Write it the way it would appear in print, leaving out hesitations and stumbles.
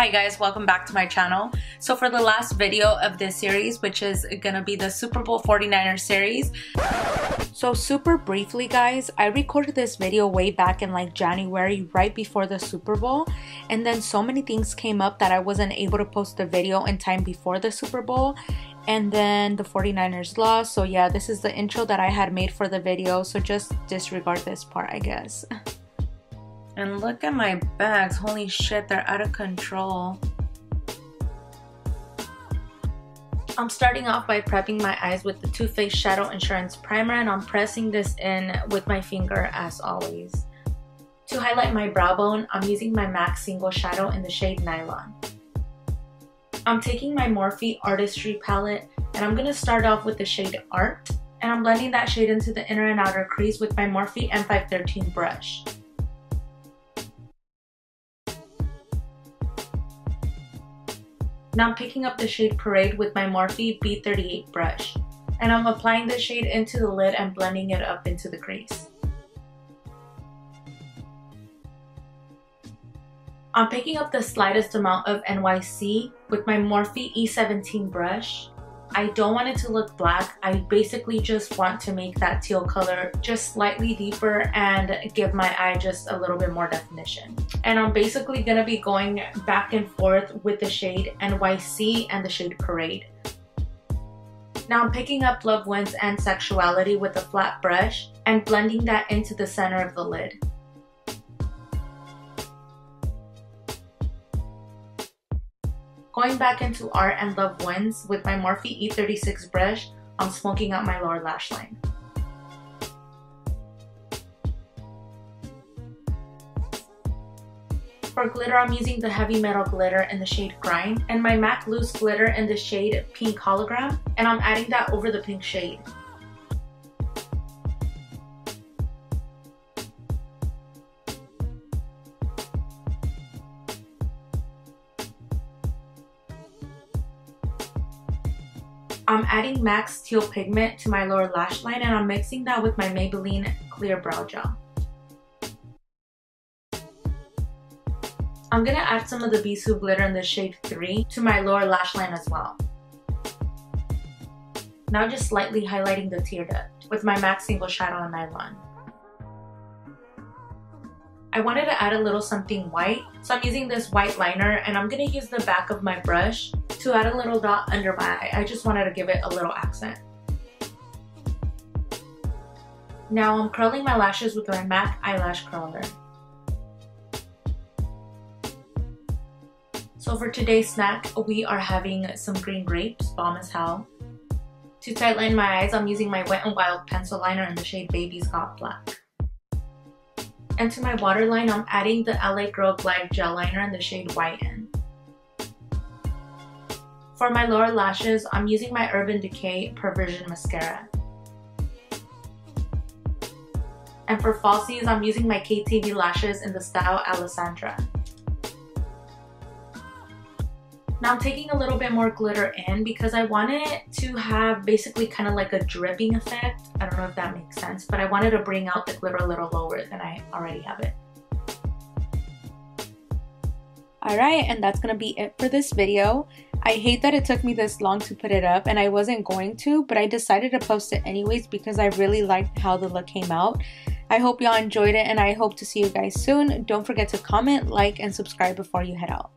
Hi guys, welcome back to my channel. So for the last video of this series, which is gonna be the Super Bowl 49ers series. So super briefly guys, I recorded this video way back in like January, right before the Super Bowl. And then so many things came up that I wasn't able to post the video in time before the Super Bowl. And then the 49ers lost. So yeah, this is the intro that I had made for the video. So just disregard this part, I guess. And look at my bags. Holy shit, they're out of control. I'm starting off by prepping my eyes with the Too Faced Shadow Insurance Primer, and I'm pressing this in with my finger as always. To highlight my brow bone, I'm using my MAC Single Shadow in the shade Nylon. I'm taking my Morphe Artistry palette, and I'm going to start off with the shade Art, and I'm blending that shade into the inner and outer crease with my Morphe M513 brush. Now I'm picking up the shade Parade with my Morphe B38 brush, and I'm applying the shade into the lid and blending it up into the crease. I'm picking up the slightest amount of NYC with my Morphe E17 brush. I don't want it to look black. I basically just want to make that teal color just slightly deeper and give my eye just a little bit more definition. And I'm basically going to be going back and forth with the shade NYC and the shade Parade. Now I'm picking up Love Wins and Sexuality with a flat brush and blending that into the center of the lid. Going back into Art and Love Wins with my Morphe E36 brush, I'm smoking out my lower lash line. For glitter, I'm using the Heavy Metal Glitter in the shade Grind and my MAC Loose Glitter in the shade Pink Hologram, and I'm adding that over the pink shade. I'm adding MAC's Teal pigment to my lower lash line, and I'm mixing that with my Maybelline Clear Brow Gel. I'm gonna add some of the Bisu Glitter in the shade 3 to my lower lash line as well. Now just slightly highlighting the tear duct with my MAC Single Shadow in Nylon. I wanted to add a little something white, so I'm using this white liner, and I'm gonna use the back of my brush to add a little dot under my eye. I just wanted to give it a little accent. Now I'm curling my lashes with my MAC eyelash curler. So for today's snack, we are having some green grapes, bomb as hell. To tightline my eyes, I'm using my Wet n Wild pencil liner in the shade Baby's Got Black. And to my waterline, I'm adding the LA Girl Black Gel Liner in the shade Whiten. For my lower lashes, I'm using my Urban Decay Perversion Mascara. And for falsies, I'm using my KTB Lashes in the style Alessandra. Now I'm taking a little bit more glitter in because I wanted it to have basically kind of like a dripping effect. I don't know if that makes sense, but I wanted to bring out the glitter a little lower than I already have it. Alright, and that's gonna be it for this video. I hate that it took me this long to put it up, and I wasn't going to, but I decided to post it anyways because I really liked how the look came out. I hope y'all enjoyed it, and I hope to see you guys soon. Don't forget to comment, like, and subscribe before you head out.